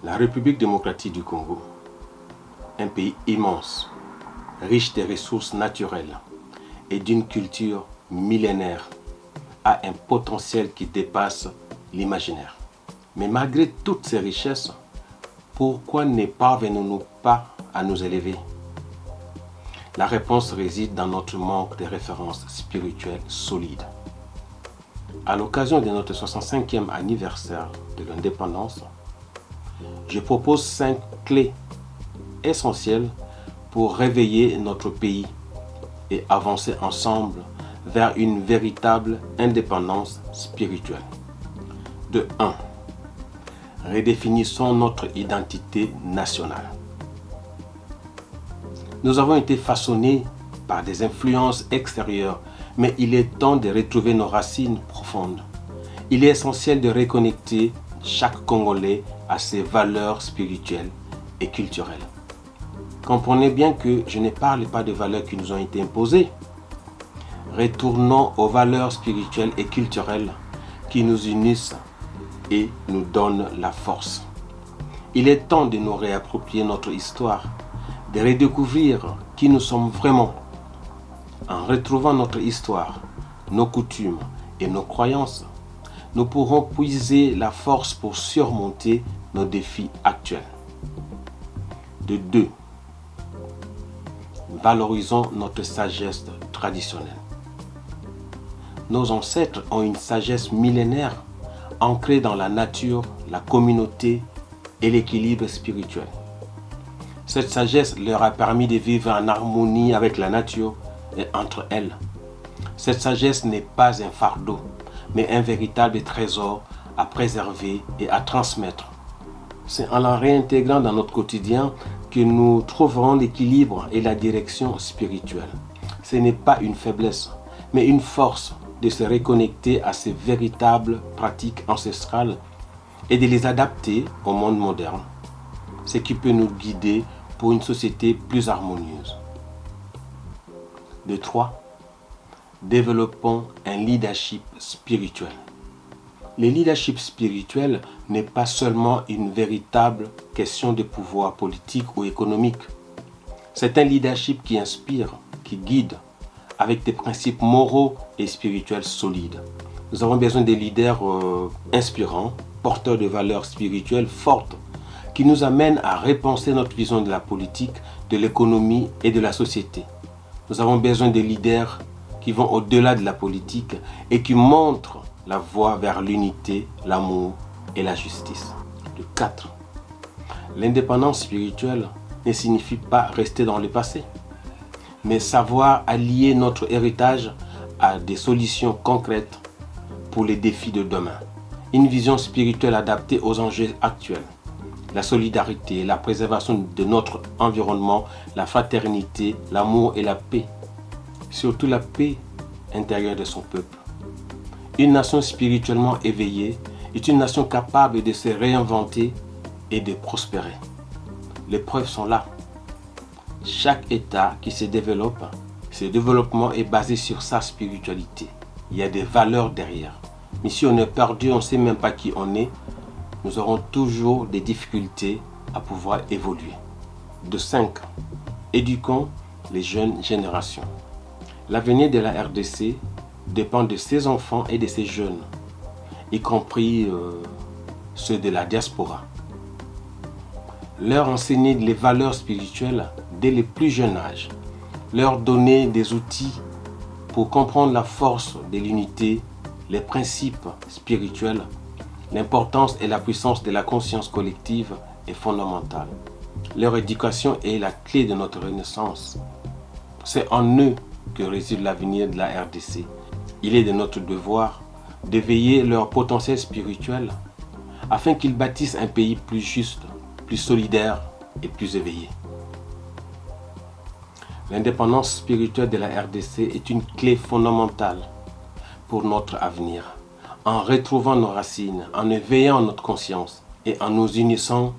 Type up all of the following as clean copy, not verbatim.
La République démocratique du Congo, un pays immense, riche des ressources naturelles et d'une culture millénaire, a un potentiel qui dépasse l'imaginaire. Mais malgré toutes ces richesses, pourquoi ne parvenons-nous pas à nous élever? La réponse réside dans notre manque de références spirituelles solides. À l'occasion de notre 65e anniversaire de l'indépendance, je propose 5 clés essentielles pour réveiller notre pays et avancer ensemble vers une véritable indépendance spirituelle. De 1. Redéfinissons notre identité nationale. Nous avons été façonnés par des influences extérieures, mais il est temps de retrouver nos racines profondes. Il est essentiel de reconnecter chaque Congolais à ses valeurs spirituelles et culturelles. Comprenez bien que je ne parle pas de valeurs qui nous ont été imposées. Retournons aux valeurs spirituelles et culturelles qui nous unissent et nous donnent la force. Il est temps de nous réapproprier notre histoire, de redécouvrir qui nous sommes vraiment. En retrouvant notre histoire, nos coutumes et nos croyances, nous pourrons puiser la force pour surmonter nos défis actuels. De 2. Valorisons notre sagesse traditionnelle. Nos ancêtres ont une sagesse millénaire ancrée dans la nature, la communauté et l'équilibre spirituel. Cette sagesse leur a permis de vivre en harmonie avec la nature et entre elles. Cette sagesse n'est pas un fardeau, mais un véritable trésor à préserver et à transmettre. C'est en la réintégrant dans notre quotidien que nous trouverons l'équilibre et la direction spirituelle. Ce n'est pas une faiblesse, mais une force de se reconnecter à ces véritables pratiques ancestrales et de les adapter au monde moderne, ce qui peut nous guider pour une société plus harmonieuse. De 3. Développons un leadership spirituel. Le leadership spirituel n'est pas seulement une véritable question de pouvoir politique ou économique. C'est un leadership qui inspire, qui guide, avec des principes moraux et spirituels solides. Nous avons besoin de leaders inspirants, porteurs de valeurs spirituelles fortes, qui nous amènent à repenser notre vision de la politique, de l'économie et de la société. Nous avons besoin de leaders qui vont au-delà de la politique et qui montrent la voie vers l'unité, l'amour et la justice. De 4. L'indépendance spirituelle ne signifie pas rester dans le passé, mais savoir allier notre héritage à des solutions concrètes pour les défis de demain. Une vision spirituelle adaptée aux enjeux actuels. La solidarité, la préservation de notre environnement, la fraternité, l'amour et la paix. Surtout la paix intérieure de son peuple. Une nation spirituellement éveillée est une nation capable de se réinventer et de prospérer. Les preuves sont là. Chaque État qui se développe, ce développement est basé sur sa spiritualité. Il y a des valeurs derrière. Mais si on est perdu, on ne sait même pas qui on est, nous aurons toujours des difficultés à pouvoir évoluer. De 5. Éduquons les jeunes générations. L'avenir de la RDC dépend de ses enfants et de ses jeunes, y compris ceux de la diaspora. Leur enseigner les valeurs spirituelles dès le plus jeune âge, leur donner des outils pour comprendre la force de l'unité, les principes spirituels, l'importance et la puissance de la conscience collective est fondamentale. Leur éducation est la clé de notre renaissance. C'est en eux que réside l'avenir de la RDC. Il est de notre devoir d'éveiller leur potentiel spirituel afin qu'ils bâtissent un pays plus juste, plus solidaire et plus éveillé. L'indépendance spirituelle de la RDC est une clé fondamentale pour notre avenir. En retrouvant nos racines, en éveillant notre conscience et en nous unissant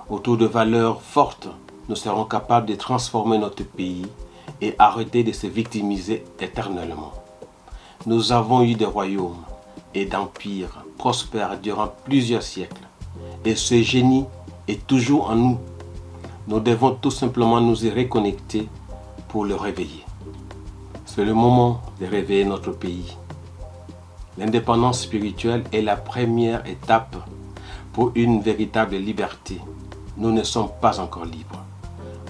autour de valeurs fortes, nous serons capables de transformer notre pays et arrêter de se victimiser éternellement. Nous avons eu des royaumes et d'empires prospères durant plusieurs siècles. Et ce génie est toujours en nous. Nous devons tout simplement nous y reconnecter pour le réveiller. C'est le moment de réveiller notre pays. L'indépendance spirituelle est la première étape pour une véritable liberté. Nous ne sommes pas encore libres.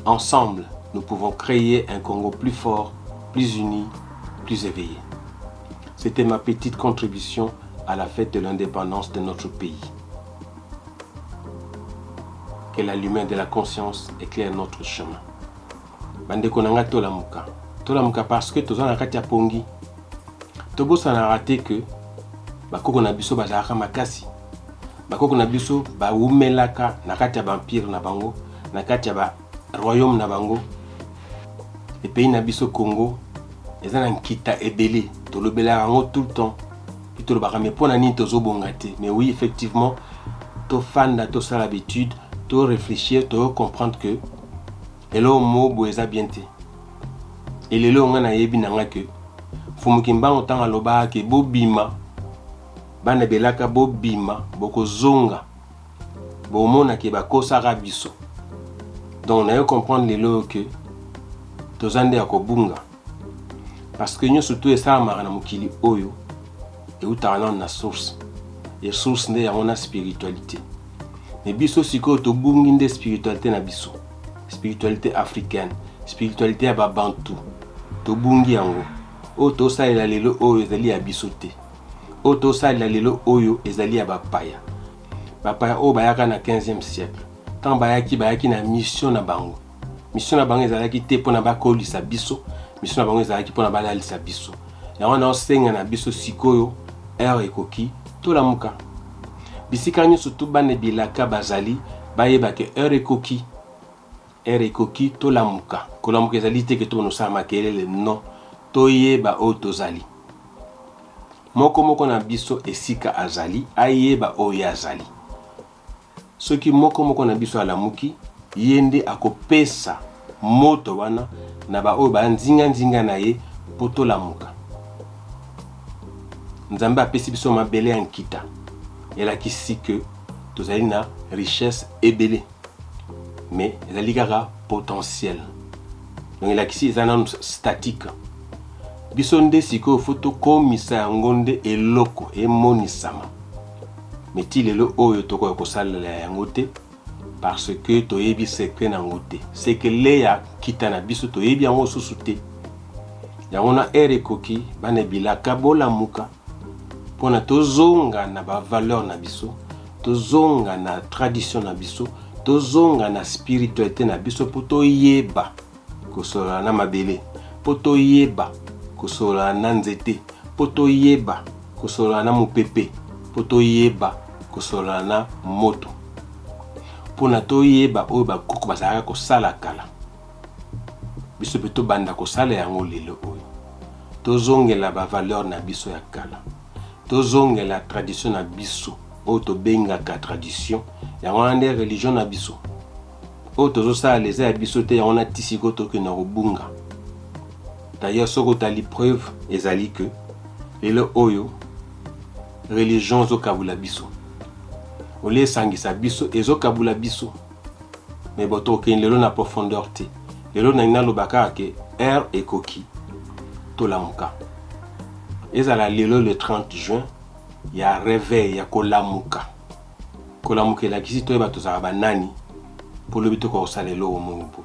Ensemble, nous pouvons créer un Congo plus fort, plus uni, plus éveillé. C'était ma petite contribution à la fête de l'indépendance de notre pays. Que la lumière de la conscience éclaire notre chemin. Bandeko nanga tolamuka. Tolamuka parce que toza na kati ya pongi. Tobosa na raté que bakoko na biso bazalaka makasi. Bakoko na biso baumelaka na kati ya vampire na bango, na kati ya ba royaume na bango. Le pays na biso Congo eza na nkita ebele. Tolobela yango tout le temps. Puis tolobaka mais pona nini tozobonga te. Mais oui, effectivement, to fanda to sala l'habitude, to réfléchir, to comprendre que elo mo boeza bien te. Et lelo nga na yebi nanga que fumukimba otanga loba ke bobima bana belaka bobima boko zonga bomona ke bakosaka biso. Donc on a eu comprendre lelo que tozande ya kobunga parce que nous surtout esalamaka na mokili oyo eutaka na source et source nde yango na spiritualité. Mais biso sikoyo tobungi nde spiritualité na biso, spiritualité africaine, spiritualité ya babantu tobungi yango oyo tosalela lelo oyo ezali ya biso te, oyo tosalela lelo oyo ezali ya bapaya. Bapaya oyo bayaka na 15e siècle tant bayaki na mission na bango. Mission na bango ezalaki te mpona bakolisa biso, mission na bango ezalaki mpona balalisa biso. Yango na osenga na biso sikoyo ere ekoki tolamuka. Bisika nyonso to bana bilaka bazali bayeba ke ere ekoki tolamuka. Kolamuka ezali te ke tonosala makelele, non, toyeba oyo tozali. Moko na biso esika azali ayeba oyo azali. Soki moko na biso alamuki yende akopesa moto wana na ba oyo banzinga na ye po tolamuka. Nzambe apesi biso mabele ya nkita elakisi que tozali na richesse ebele mais ezali kaka potentiel. Donc elakisi eza nanu statique. Biso nde sikoyo fo tokomisa yango nde eloko emonisama. Mais ti lelo oyo tokoya kosalela yango te parce que toyebi secret nango te. Sekele ya kita na biso toyebi yango susu te. Yango na ere ekoki bana bilaka bolamuka pona tozonga na ba valeur na biso, tozonga na tradition na biso, tozonga na spiritualité na biso po toyeba kosola na mabele, po toyeba kosola na nzete, po toyeba kosola na mupepe, po toyeba kosola na moto. Pona toyeba oyo bakoko bazalaka kosala kala. Biso pe tobanda kosala yango lelo oyo. Tozongela ba valeur na biso ya kala. Tozongela tradition na biso oyo tobengaka tradition yango na nde religion na biso oyo tozosala leza ya biso te yango na tisiko tokenda kobunga. D'ailleurs soko tali preuve ezali que lelo oyo religion ezokabula biso olie esangisa biso ezokabula biso mais boto okende lelo na profondeur te. Lelo na nalobaka ke ere ekoki tolamuka. Ezala lelo le 30 juin ya réveil ya kolamuka. Kolamuka elakisi toyeba tozala banani po lobi tokosala lelo omongo.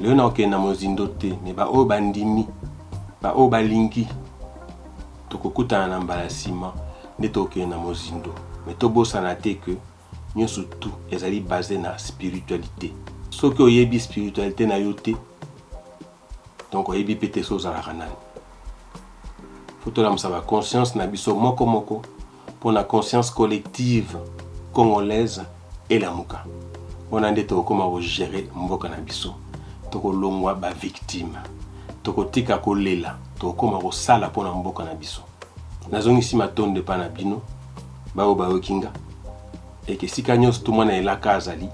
Lelo na okende na mozindo te me ba oyo bandimi ba oyo balingi tokokutana na mbala nsima nde tokende na mozindo. Me tobosana te ke nyonso tout ezali basé na spiritualité. Soki oyebi spiritualité na yo te donc oyebi pe te so ozalaka nani. Faut tolamusa ba conscience na biso moko pour la conscience collective congolaise elamuka. Wana nde tokoma kogere mboka na biso, tokolongwa ba victime, tokotika kolela, tokoma kosala mpona mboka na biso. Nazongisi matonde pa na bino bao bayokinga eke sika nyonso to mwana elaka azali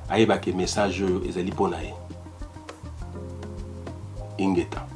ayeba ke message oyo ezali mpona ye. Ingeta.